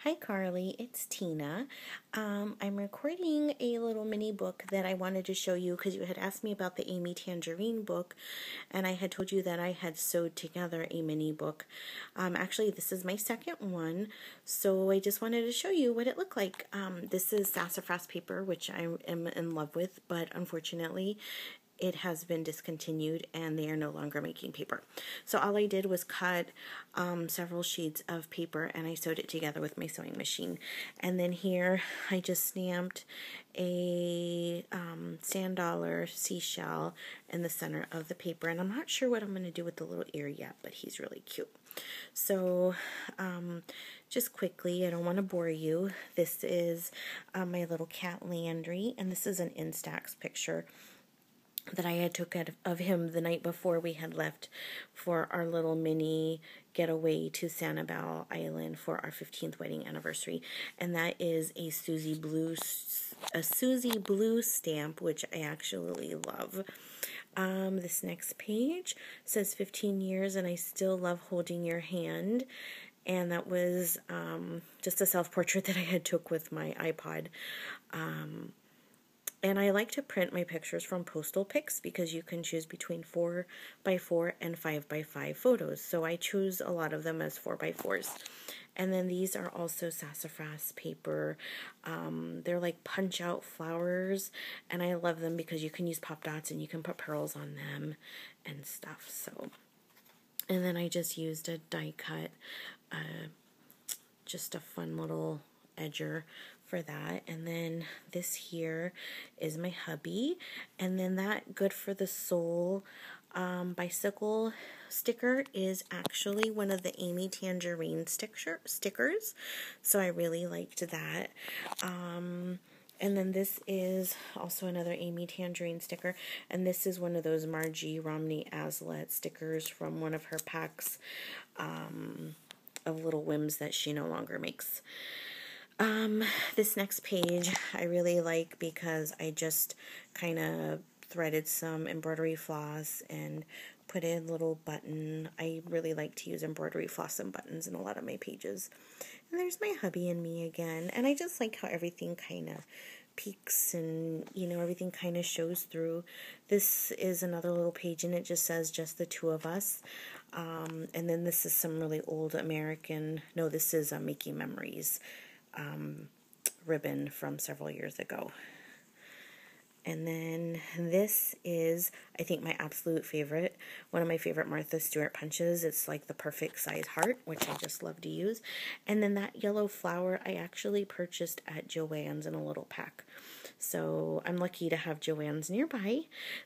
Hi Carly, it's Tina. I'm recording a little mini book that I wanted to show you because you had asked me about the Amy Tangerine book, and I had told you that I had sewed together a mini book. Actually, this is my second one, so I just wanted to show you what it looked like. This is sassafras paper, which I am in love with, but unfortunately it has been discontinued and they are no longer making paper. So all I did was cut several sheets of paper and I sewed it together with my sewing machine. And then here I just stamped a sand dollar seashell in the center of the paper. And I'm not sure what I'm going to do with the little ear yet, but he's really cute. So just quickly, I don't want to bore you. This is my little cat Landry, and this is an Instax picture that I had took of him the night before we had left for our little mini getaway to Sanibel Island for our 15th wedding anniversary. And that is a Susie Blue stamp, which I actually love. This next page says 15 years and I still love holding your hand. And that was just a self-portrait that I had took with my iPod. And I like to print my pictures from Postal Pics because you can choose between 4x4 and 5x5 photos. So I choose a lot of them as 4x4s. And then these are also sassafras paper. They're like punch out flowers. And I love them because you can use pop dots and you can put pearls on them and stuff. So, and then I just used a die cut, just a fun little edger for that. And then this here is my hubby, and then that Good for the Soul bicycle sticker is actually one of the Amy Tangerine stickers, so I really liked that. And then this is also another Amy Tangerine sticker, and this is one of those Margie Romney Aslet stickers from one of her packs of Little Whims that she no longer makes. This next page I really like because I just kind of threaded some embroidery floss and put in a little button. I really like to use embroidery floss and buttons in a lot of my pages. And there's my hubby and me again. And I just like how everything kind of peeks and, you know, everything kind of shows through. This is another little page and it just says just the two of us. And then this is some really old American, no, this is Making Memories ribbon from several years ago. And then this is, I think, my absolute favorite, one of my favorite Martha Stewart punches. It's like the perfect size heart, which I just love to use. And then that yellow flower I actually purchased at Joann's in a little pack. So I'm lucky to have Joann's nearby.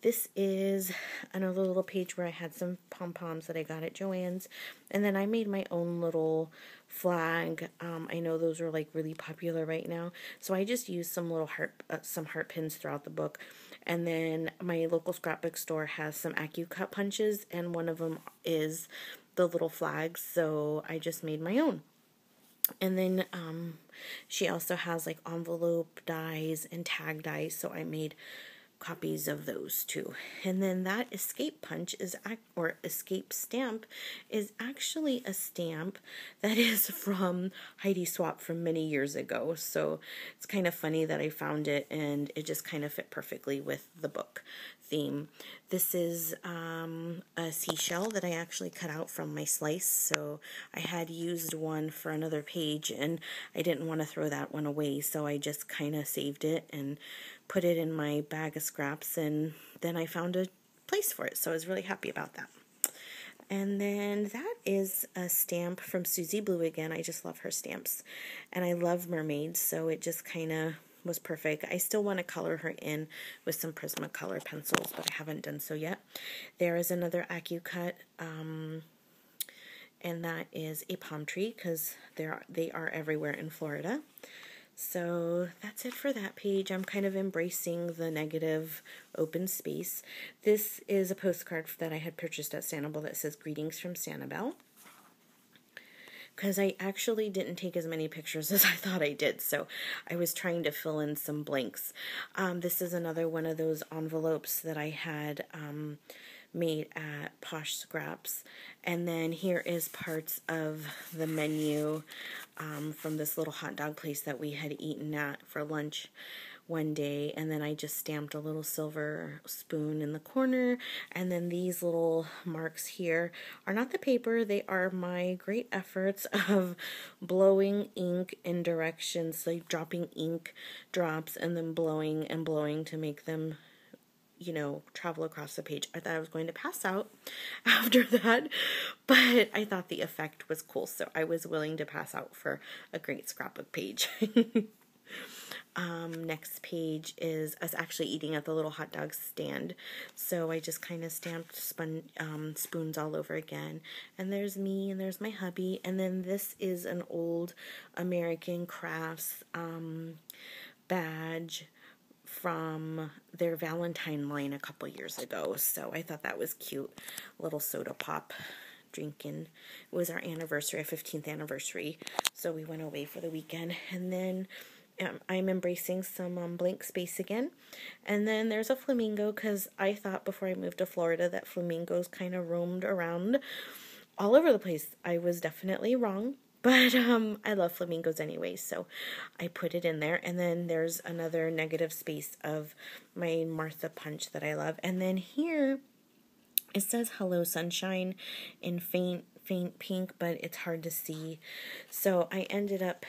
This is another little page where I had some pom-poms that I got at Joann's. And then I made my own little flag. I know those are like really popular right now. So I just used some little heart pins throughout the book. And then my local scrapbook store has some AccuCut punches, and one of them is the little flags. So I just made my own. And then she also has like envelope dies and tag dies, so I made copies of those too. And then that escape punch or escape stamp is actually a stamp that is from Heidi Swapp from many years ago. So it's kind of funny that I found it and it just kind of fit perfectly with the book theme. This is a seashell that I actually cut out from my slice. So I had used one for another page and I didn't want to throw that one away. So I just kind of saved it and put it in my bag of scraps, and then I found a place for it, so I was really happy about that. And then that is a stamp from Susie Blue again. I just love her stamps, and I love mermaids, so it just kind of was perfect. I still want to color her in with some Prismacolor pencils, but I haven't done so yet. There is another AccuCut, and that is a palm tree, because they are everywhere in Florida. So that's it for that page. I'm kind of embracing the negative open space. This is a postcard that I had purchased at Sanibel that says Greetings from Sanibel, because I actually didn't take as many pictures as I thought I did, so I was trying to fill in some blanks. This is another one of those envelopes that I had made at Posh Scraps. And then here is parts of the menu from this little hot dog place that we had eaten at for lunch one day. And then I just stamped a little silver spoon in the corner. And then these little marks here are not the paper, they are my great efforts of blowing ink in directions, like dropping ink drops and then blowing and blowing to make them, you know, travel across the page. I thought I was going to pass out after that, but I thought the effect was cool, so I was willing to pass out for a great scrapbook page. Next page is us actually eating at the little hot dog stand. So I just kind of stamped spoons all over again. And there's me and there's my hubby. And then this is an old American Crafts badge from their Valentine line a couple years ago. So I thought that was cute. Little soda pop drinking. It was our anniversary, our 15th anniversary. So we went away for the weekend. And then I'm embracing some blank space again. And then there's a flamingo, because I thought before I moved to Florida that flamingos kind of roamed around all over the place. I was definitely wrong, but I love flamingos anyway, so I put it in there. And then there's another negative space of my Martha punch that I love. And then here it says Hello Sunshine in faint pink, but it's hard to see. So I ended up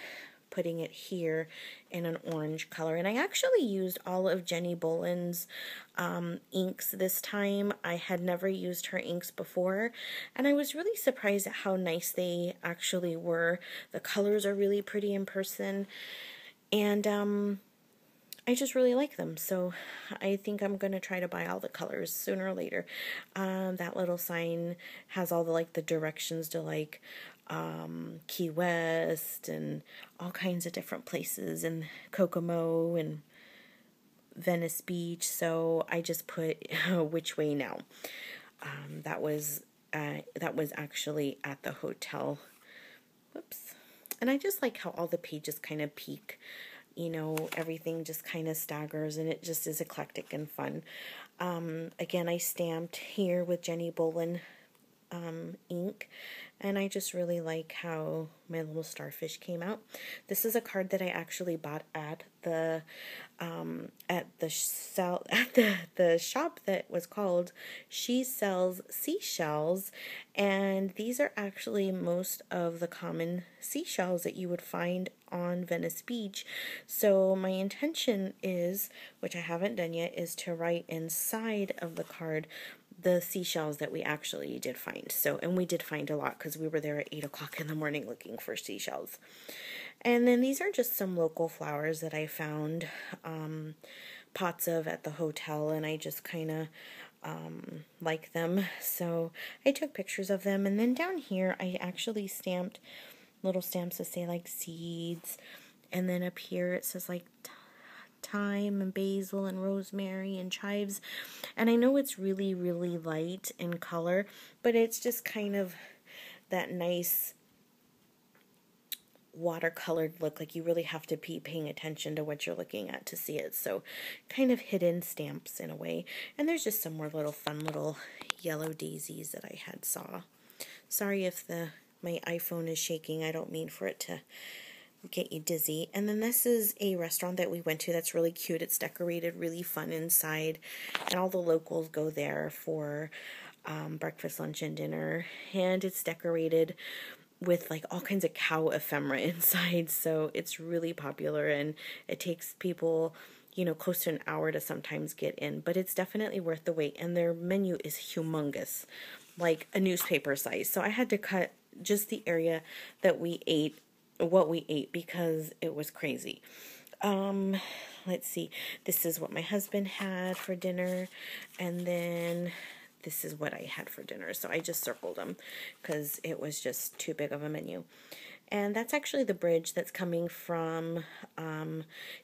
putting it here in an orange color. And I actually used all of Jenny Boland's inks this time. I had never used her inks before, and I was really surprised at how nice they actually were. The colors are really pretty in person, and I just really like them. So I think I'm going to try to buy all the colors sooner or later. That little sign has all the, like, the directions to, like, Key West and all kinds of different places, and Kokomo and Venice Beach. So I just put which way now. That was actually at the hotel. Whoops. And I just like how all the pages kind of peak. You know, everything just kind of staggers, and it just is eclectic and fun. Again, I stamped here with Jenny Boland ink, and I just really like how my little starfish came out. This is a card that I actually bought at the shop that was called She Sells Seashells, and these are actually most of the common seashells that you would find on Venice Beach. So my intention is, which I haven't done yet, is to write inside of the card the seashells that we actually did find. So, and we did find a lot because we were there at 8 o'clock in the morning looking for seashells. And then these are just some local flowers that I found pots of at the hotel, and I just kind of like them. So I took pictures of them. And then down here I actually stamped little stamps that say like seeds. And then up here it says like thyme and basil and rosemary and chives. And I know it's really, really light in color, but it's just kind of that nice watercolored look. Like you really have to be paying attention to what you're looking at to see it. So kind of hidden stamps in a way. And there's just some more little fun little yellow daisies that I had saw. Sorry if my iPhone is shaking. I don't mean for it to get you dizzy. And then this is a restaurant that we went to that's really cute. It's decorated really fun inside, and all the locals go there for breakfast, lunch, and dinner. And it's decorated with like all kinds of cow ephemera inside, so it's really popular, and it takes people, you know, close to an hour to sometimes get in, but it's definitely worth the wait. And their menu is humongous, like a newspaper size. So I had to cut just the area that we ate, what we ate, because it was crazy. Let's see. This is what my husband had for dinner, and then this is what I had for dinner. So I just circled them because it was just too big of a menu. And that's actually the bridge that's coming from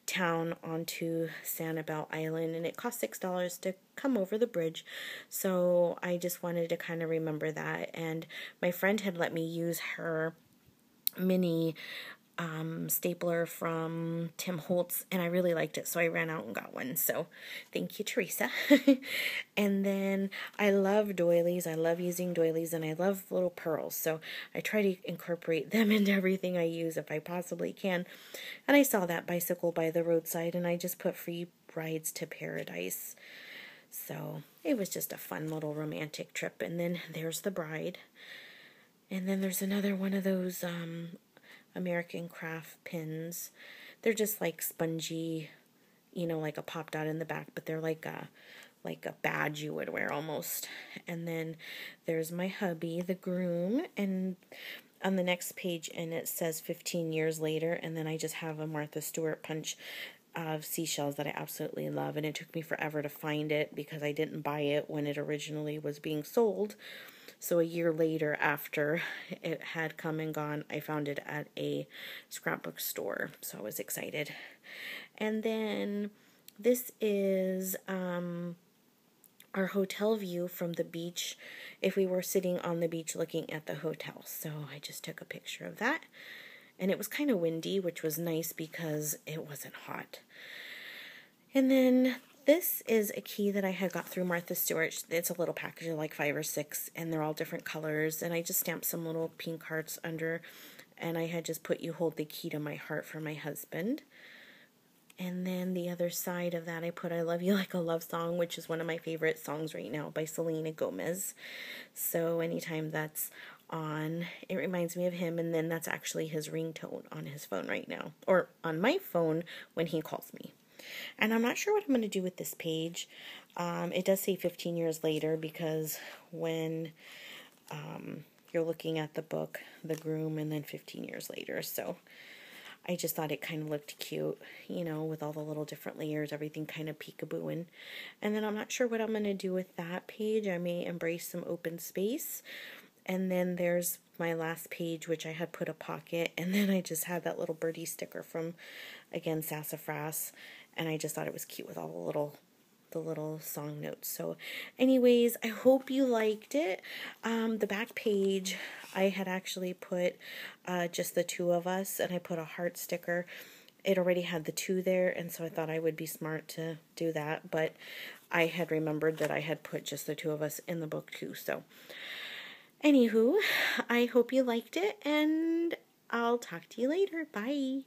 town onto Sanibel Island, and it cost $6 to come over the bridge. So I just wanted to kind of remember that. And my friend had let me use her mini stapler from Tim Holtz, and I really liked it, so I ran out and got one. So thank you, Teresa. And then I love doilies. I love using doilies, and I love little pearls, so I try to incorporate them into everything I use if I possibly can. And I saw that bicycle by the roadside, and I just put free rides to paradise. So it was just a fun little romantic trip. And then there's the bride. And then there's another one of those American craft pins. They're just like spongy, you know, like a pop dot in the back, but they're like a badge you would wear almost. And then there's my hubby, the groom, and on the next page, and it says 15 years later, and then I just have a Martha Stewart punch of seashells that I absolutely love, and it took me forever to find it because I didn't buy it when it originally was being sold. So a year later, after it had come and gone, I found it at a scrapbook store, so I was excited. And then this is our hotel view from the beach if we were sitting on the beach looking at the hotel. So I just took a picture of that. And it was kind of windy, which was nice because it wasn't hot. And then this is a key that I had got through Martha Stewart. It's a little package of like 5 or 6, and they're all different colors. And I just stamped some little pink hearts under, and I had just put "You hold the key to my heart" for my husband. And then the other side of that, I put "I love you like a love song," which is one of my favorite songs right now by Selena Gomez. So anytime that's on, it reminds me of him, and then that's actually his ringtone on his phone right now, or on my phone when he calls me. And I'm not sure what I'm going to do with this page. It does say 15 years later because when you're looking at the book, the groom, and then 15 years later. So I just thought it kind of looked cute, you know, with all the little different layers, everything kind of peekabooing. And then I'm not sure what I'm going to do with that page. I may embrace some open space. And then there's my last page, which I had put a pocket, and then I just had that little birdie sticker from, again, Sassafras, and I just thought it was cute with all the little song notes. So anyways, I hope you liked it. The back page, I had actually put just the 2 of us, and I put a heart sticker. It already had the 2 there, and so I thought I would be smart to do that, but I had remembered that I had put just the 2 of us in the book too. So anywho, I hope you liked it, and I'll talk to you later. Bye.